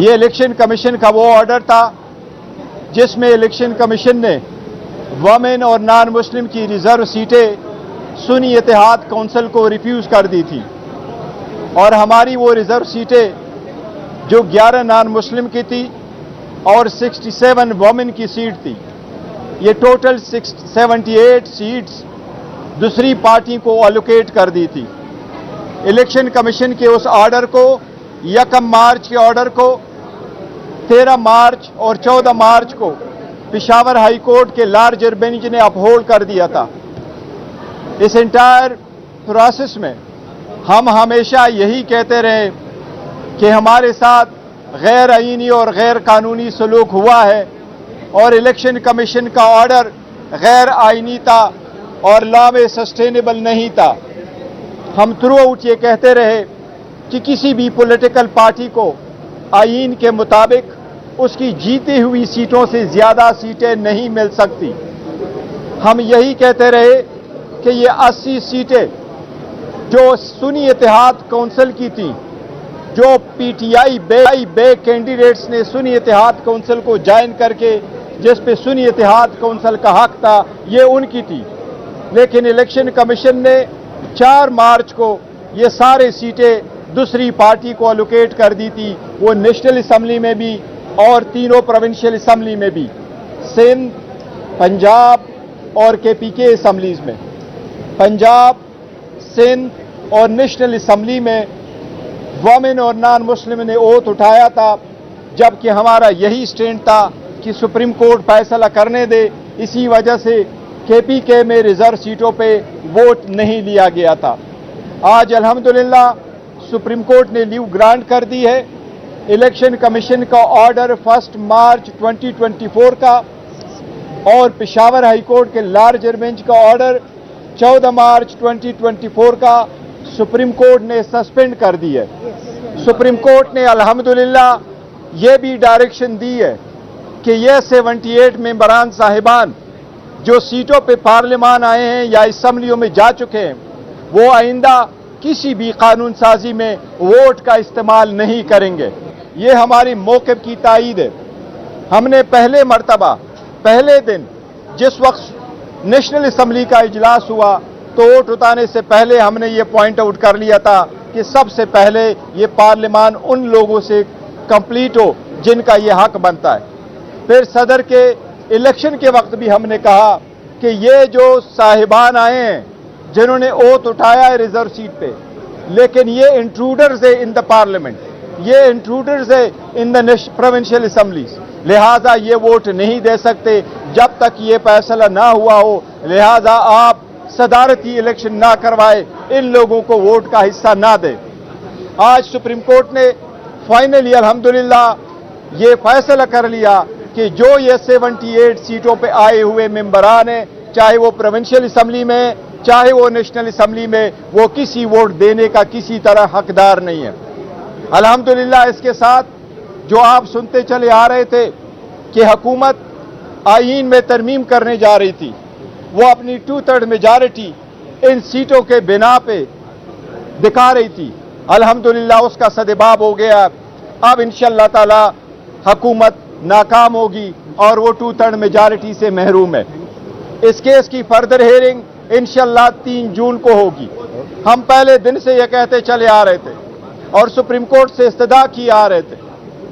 ये election commission का वो ऑर्डर था जिसमें इलेक्शन कमीशन ने वमेन और नॉन मुस्लिम की रिजर्व सीटें सुन्नी इत्तेहाद काउंसिल को रिफ्यूज़ कर दी थी और हमारी वो रिजर्व सीटें जो 11 नॉन मुस्लिम की थी और 67 वमेन की सीट थी, ये टोटल 78 सीट्स दूसरी पार्टी को अलोकेट कर दी थी। इलेक्शन कमीशन के उस ऑर्डर को 1 मार्च के ऑर्डर को 13 मार्च और 14 मार्च को पेशावर हाई कोर्ट के लार्जर बेंच ने अपहोल्ड कर दिया था। इस इंटायर प्रोसेस में हम हमेशा यही कहते रहे कि हमारे साथ गैर आईनी और गैर कानूनी सलूक हुआ है और इलेक्शन कमीशन का ऑर्डर गैर आईनी था और लॉ में सस्टेनेबल नहीं था। हम थ्रू आउट ये कहते रहे कि किसी भी पॉलिटिकल पार्टी को आईन के मुताबिक उसकी जीती हुई सीटों से ज़्यादा सीटें नहीं मिल सकती। हम यही कहते रहे कि ये 80 सीटें जो सुन्नी इत्तेहाद काउंसिल की थी, जो पीटीआई बे कैंडिडेट्स ने सुन्नी इत्तेहाद काउंसिल को ज्वाइन करके जिस पे सुन्नी इत्तेहाद काउंसिल का हक था, ये उनकी थी। लेकिन इलेक्शन कमीशन ने 4 मार्च को ये सारे सीटें दूसरी पार्टी को अलोकेट कर दी थी, वो नेशनल असम्बली में भी और तीनों प्रोविंशियल असम्बली में भी, सिंध, पंजाब और केपीके असम्बलीज में। पंजाब, सिंध और नेशनल असम्बली में वमेन और नॉन मुस्लिम ने ओथ उठाया था, जबकि हमारा यही स्टैंड था कि सुप्रीम कोर्ट फैसला करने दे। इसी वजह से केपीके में रिजर्व सीटों पे वोट नहीं लिया गया था। आज अल्हम्दुलिल्लाह सुप्रीम कोर्ट ने लीव ग्रांट कर दी है। इलेक्शन कमीशन का ऑर्डर 1 मार्च 2024 का और पेशावर हाई कोर्ट के लार्जर बेंच का ऑर्डर 14 मार्च 2024 का सुप्रीम कोर्ट ने सस्पेंड कर दी है। सुप्रीम कोर्ट ने अल्हम्दुलिल्लाह ये भी डायरेक्शन दी है कि ये 78 मेंबरान साहिबान जो सीटों पे पार्लियामान आए हैं या असम्बलियों में जा चुके हैं, वो आइंदा किसी भी कानून साजी में वोट का इस्तेमाल नहीं करेंगे। ये हमारी मौक़िफ़ की तायीद है। हमने पहले मर्तबा पहले दिन जिस वक्त नेशनल असम्बली का इजलास हुआ तो वोट उठाने से पहले हमने ये पॉइंट आउट कर लिया था कि सबसे पहले ये पार्लियामान उन लोगों से कंप्लीट हो जिनका ये हक बनता है। फिर सदर के इलेक्शन के वक्त भी हमने कहा कि ये जो साहिबान आए हैं जिन्होंने ओथ उठाया है रिजर्व सीट पे, लेकिन ये इंट्रूडर्स है इन द पार्लियामेंट, ये इंट्रूडर्स है इन द प्रोविंशियल असम्बलीज, लिहाजा ये वोट नहीं दे सकते जब तक ये फैसला ना हुआ हो। लिहाजा आप सदारती इलेक्शन ना करवाए, इन लोगों को वोट का हिस्सा ना दे। आज सुप्रीम कोर्ट ने फाइनली अल्हम्दुलिल्लाह ये फैसला कर लिया कि जो ये 78 सीटों पे आए हुए मेंबरान हैं, चाहे वो प्रोविंशियल असम्बली में चाहे वो नेशनल असम्बली में, वो किसी वोट देने का किसी तरह हकदार नहीं है। अल्हम्दुलिल्लाह इसके साथ जो आप सुनते चले आ रहे थे कि हुकूमत आईन में तरमीम करने जा रही थी, वो अपनी 2/3 मेजॉरिटी इन सीटों के बिना पे दिखा रही थी। अल्हम्दुलिल्लाह उसका सदेबाब हो गया। अब इंशाअल्लाह ताला हुकूमत नाकाम होगी और वो 2/3 मेजॉरिटी से महरूम है। इस केस की फर्दर हेयरिंग इंशाअल्लाह 3 जून को होगी। हम पहले दिन से ये कहते चले आ रहे थे और सुप्रीम कोर्ट से इस्तदा किए आ रहे थे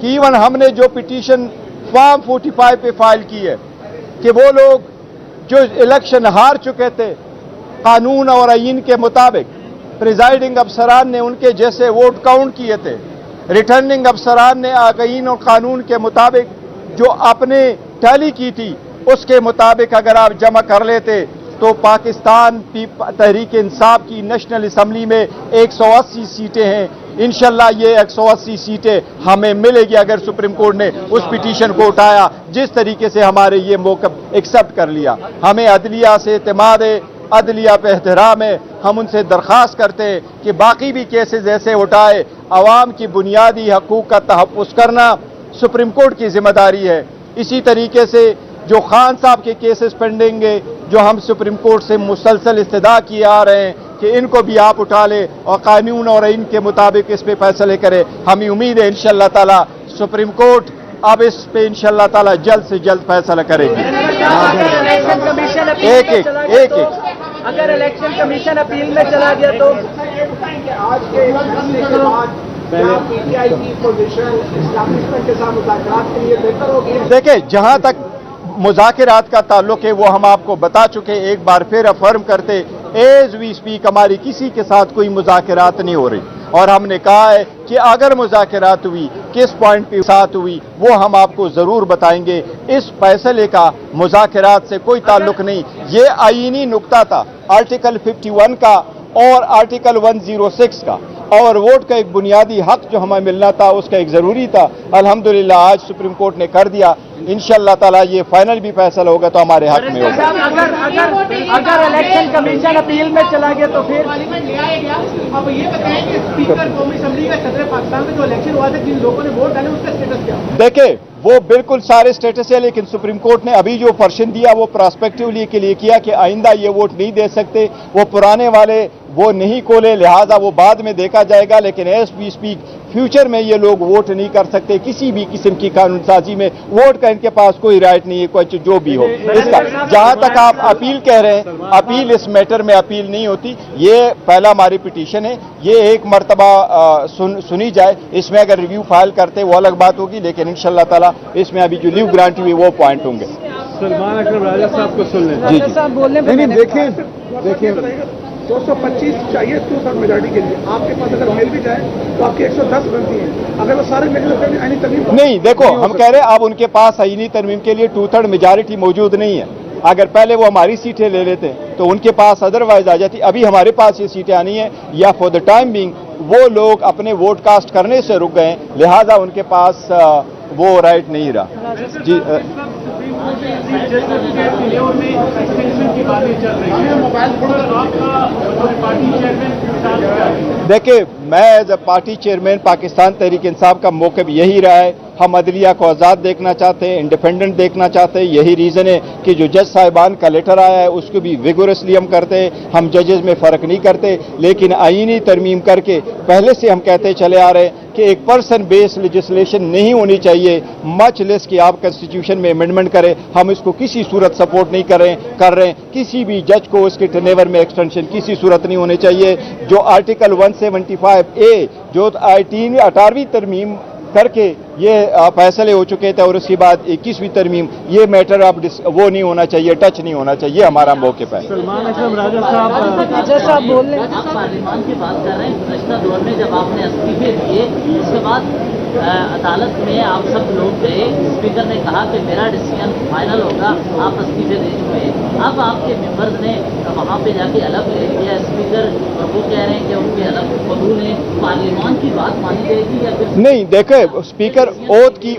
कि इवन हमने जो पिटीशन फॉर्म 45 पे फाइल की है कि वो लोग जो इलेक्शन हार चुके थे कानून और आईन के मुताबिक, प्रिजाइडिंग अफसरान ने उनके जैसे वोट काउंट किए थे, रिटर्निंग अफसरान ने आईन और कानून के मुताबिक जो आपने टैली की थी उसके मुताबिक अगर आप जमा कर लेते तो पाकिस्तान तहरीक इंसाफ की नेशनल असम्बली में 180 सीटें हैं। इंशाल्लाह ये 180 सीटें हमें मिलेगी अगर सुप्रीम कोर्ट ने उस पिटीशन को उठाया जिस तरीके से हमारे ये मौक़िफ़ एक्सेप्ट कर लिया। हमें अदलिया से एतमाद है, अदलिया पे एहतराम है। हम उनसे दरख्वास्त करते हैं कि बाकी भी केसेस ऐसे उठाए। आवाम की बुनियादी हकूक़ का तहफ़्फ़ुज़ करना सुप्रीम कोर्ट की जिम्मेदारी है। इसी तरीके से जो खान साहब के केसेस पेंडिंग है, जो हम सुप्रीम कोर्ट से मुसलसल इस्तदा किए आ रहे हैं कि इनको भी आप उठा ले और कानून और आईन के मुताबिक इस पे फैसले करें। हमें उम्मीद है इंशाअल्लाह ताला सुप्रीम कोर्ट अब इस पे इंशाल्लाह ताला जल्द से जल्द फैसला करेगी। एक अगर इलेक्शन कमीशन अपील में चला गया तो आज के पीटीआई की पोजीशन इस्लामिस्ट के साथ मुज़ाकरात के लिए बेहतर होगी। देखिए, जहां तक मुज़ाकरात का ताल्लुक है वो हम आपको बता चुके, एक बार फिर अफर्म करते एज वी स्पीक हमारी किसी के साथ कोई मुज़ाकरात नहीं हो रही, और हमने कहा है कि अगर मुज़ाकरात हुई किस पॉइंट पे साथ हुई वो हम आपको जरूर बताएंगे। इस फैसले का मुज़ाकरात से कोई ताल्लुक नहीं, ये आईनी नुक्ता था आर्टिकल 51 का और आर्टिकल 106 का, और वोट का एक बुनियादी हक जो हमें मिलना था उसका एक ज़रूरी था। अल्हम्दुलिल्लाह आज सुप्रीम कोर्ट ने कर दिया, इंशाअल्लाह ताला ये फाइनल भी फैसला होगा तो हमारे हक में होगा। अगर इलेक्शन कमीशन अपील में चला गया तो फिर अब ये बताएं कि स्पीकर कौमी असेंबली का सदर पाकिस्तान में जो इलेक्शन हुआ था जिन लोगों ने वोट डाले उसका स्टेटस क्या? देखे, वो बिल्कुल सारे स्टेटस है, लेकिन सुप्रीम कोर्ट ने अभी जो पर्शन दिया वो प्रोस्पेक्टिवली के लिए किया कि आइंदा ये वोट नहीं दे सकते, वो पुराने वाले वो नहीं खोले, लिहाजा वो बाद में देखा जाएगा। लेकिन एज वी स्पीक फ्यूचर में ये लोग वोट नहीं कर सकते, किसी भी किस्म की कानून साजी में वोट का इनके पास कोई राइट नहीं है, कोई जो भी हो इसका। जहां तक आप अपील कह रहे हैं, अपील इस मैटर में अपील नहीं होती, ये पहला हमारी पिटीशन है, ये एक मरतबा सुनी जाए, इसमें अगर रिव्यू फाइल करते वो अलग बात होगी, लेकिन इंशाअल्लाह ताला इसमें अभी जो लीव ग्रांट हुई वो पॉइंट होंगे। सलमान अकरम राजा साहब को सुन लें। जी नहीं देखिए 225 चाहिए 2/3 मेजॉरिटी के लिए, आपके पास अगर मिल भी जाए तो आपके 110 बनती है, अगर वो सारे मिल आईनी तरमीम नहीं। देखो, हम कह रहे हैं अब उनके पास आईनी तरमीम के लिए 2/3 मेजॉरिटी मौजूद नहीं है। अगर पहले वो हमारी सीटें ले लेते तो उनके पास अदरवाइज आ जाती, अभी हमारे पास ये सीटें आनी है, या फॉर द टाइम बिंग वो लोग अपने वोट कास्ट करने से रुक गए, लिहाजा उनके पास वो राइट नहीं रहा। जी देखिए, मैं as a party chairman Pakistan Tehreek Insaf का मौक़िफ़ यही रहा है, हम अदलिया को आज़ाद देखना चाहते हैं, इंडिपेंडेंट देखना चाहते हैं। यही रीज़न है कि जो जज साहिबान का लेटर आया है उसको भी विगोरसली हम करते हैं, हम जजेस में फ़र्क नहीं करते, लेकिन आईनी तरमीम करके पहले से हम कहते चले आ रहे हैं कि एक पर्सन बेस्ड लेजिस्लेशन नहीं होनी चाहिए, मच लेस कि आप कॉन्स्टिट्यूशन में अमेंडमेंट करें। हम इसको किसी सूरत सपोर्ट नहीं कर रहे हैं। किसी भी जज को उसके टर्नओवर में एक्सटेंशन किसी सूरत नहीं होनी चाहिए। जो आर्टिकल 175A जो 18वीं तरमीम करके ये फैसले हो चुके थे, और उसके बाद 21वीं तरमीम, ये मैटर अब वो नहीं होना चाहिए, टच नहीं होना चाहिए, हमारा मौक़िफ़ है। सलमान अकरम राजा साहब बोल रहे हैं, आप पार्लियामान की बात कर रहे हैं। गुज़श्ता दौर में जब आपने इस्तीफे दिए उसके बाद अदालत में आप सब लोग गए, स्पीकर ने कहा कि मेरा डिसीजन फाइनल होगा, आप इस्तीफे दे चुके हैं। अब आपके मेंबर्स ने वहाँ पे जाके अलग ले लिया स्पीकर, और वो कह रहे हैं कि उनके अलग कबूल है, पार्लियामान की बात मानी जाएगी या फिर नहीं? देखे, स्पीकर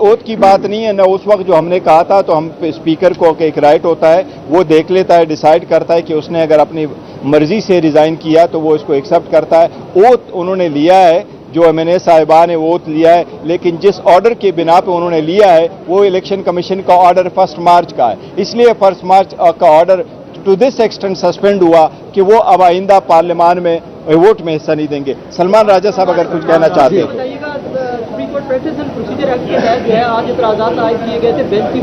ओथ की बात नहीं है ना। उस वक्त जो हमने कहा था तो हम स्पीकर को एक राइट होता है, वो देख लेता है, डिसाइड करता है कि उसने अगर अपनी मर्जी से रिजाइन किया तो वो इसको एक्सेप्ट करता है। ओथ उन्होंने लिया है, जो एमएनए साहिबान ने वोट लिया है, लेकिन जिस ऑर्डर के बिना पे उन्होंने लिया है वो इलेक्शन कमीशन का ऑर्डर 1 मार्च का है, इसलिए 1 मार्च का order to this extent suspend हुआ कि वो अब आइंदा पार्लियामान में वोट में हिस्सा नहीं देंगे। सलमान राजा साहब अगर कुछ कहना चाहते हैं। Supreme court petition procedure act के तहत जो है आज इतराज़ात आयद किए गए थे बेंच की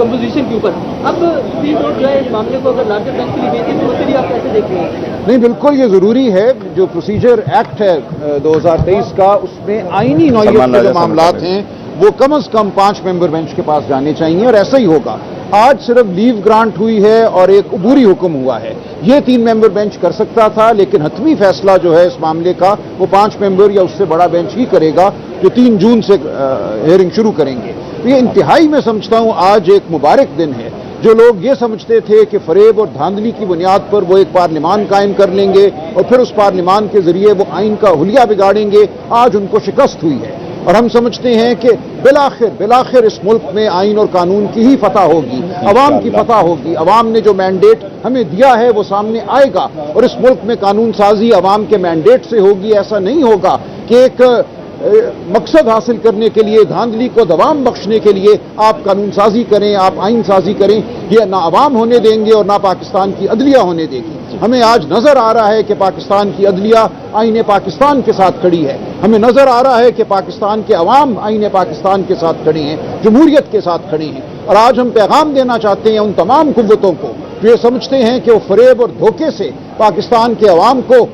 कंपोजिशन के ऊपर। अब सुप्रीम कोर्ट जो है इस मामले को अगर लार्जर बेंच के लिए भेजे तो उसके लिए आप कैसे देख रहे हैं? नहीं, बिल्कुल ये ज़रूरी है। जो प्रोसीजर एक्ट है 2023 का, उसमें आईनी नौइयत के जो मामलात हैं वो कम से कम 5 मेंबर बेंच के पास जाने चाहिए, और ऐसा ही होगा। आज सिर्फ लीव ग्रांट हुई है और एक अबूरी हुक्म हुआ है, ये 3 मेंबर बेंच कर सकता था, लेकिन हतमी फैसला जो है इस मामले का वो 5 मेंबर या उससे बड़ा बेंच ही करेगा, जो 3 जून से हियरिंग शुरू करेंगे। तो ये इंतहाई मैं समझता हूँ आज एक मुबारक दिन है। जो लोग ये समझते थे कि फरेब और धांधली की बुनियाद पर वो एक पार्लियामान कायम कर लेंगे और फिर उस पार्लियामान के जरिए वो आइन का हुलिया बिगाड़ेंगे, आज उनको शिकस्त हुई है। और हम समझते हैं कि बिलाखिर इस मुल्क में आइन और कानून की ही फतह होगी, अवाम की फतह होगी। अवाम ने जो मैंडेट हमें दिया है वो सामने आएगा, और इस मुल्क में कानून साजी अवाम के मैंडेट से होगी। ऐसा नहीं होगा कि एक مقصد حاصل کرنے کے لیے، دھاندلی کو دوام بخشنے کے لیے آپ قانون سازی کریں، آپ آئین سازی کریں، یہ نہ عوام ہونے دیں گے اور نہ پاکستان کی عدلیہ ہونے دے گی۔ ہمیں آج نظر آ رہا ہے کہ پاکستان کی عدلیہ آئین پاکستان کے ساتھ کھڑی ہے، ہمیں نظر آ رہا ہے کہ پاکستان کے عوام آئین پاکستان کے ساتھ کھڑی ہیں، جمہوریت کے ساتھ کھڑی ہیں، اور آج ہم پیغام دینا چاہتے ہیں ان تمام قوتوں کو جو یہ سمجھتے ہیں کہ وہ فریب اور دھوکے سے پاکستان کے عوام کو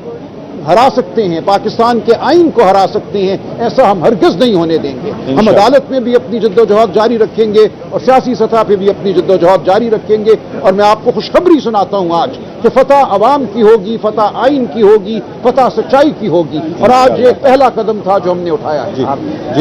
ہرا سکتے ہیں، پاکستان کے آئین کو ہرا سکتے ہیں، ایسا ہم ہرگز نہیں ہونے دیں گے۔ ہم عدالت میں بھی اپنی جدوجہد جاری رکھیں گے اور سیاسی سطح پہ بھی اپنی جدوجہد جاری رکھیں گے، اور میں آپ کو خوشخبری سناتا ہوں آج کہ فتح عوام کی ہوگی، فتح آئین کی ہوگی، فتح سچائی کی ہوگی، اور آج یہ پہلا قدم تھا جو ہم نے اٹھایا ہے۔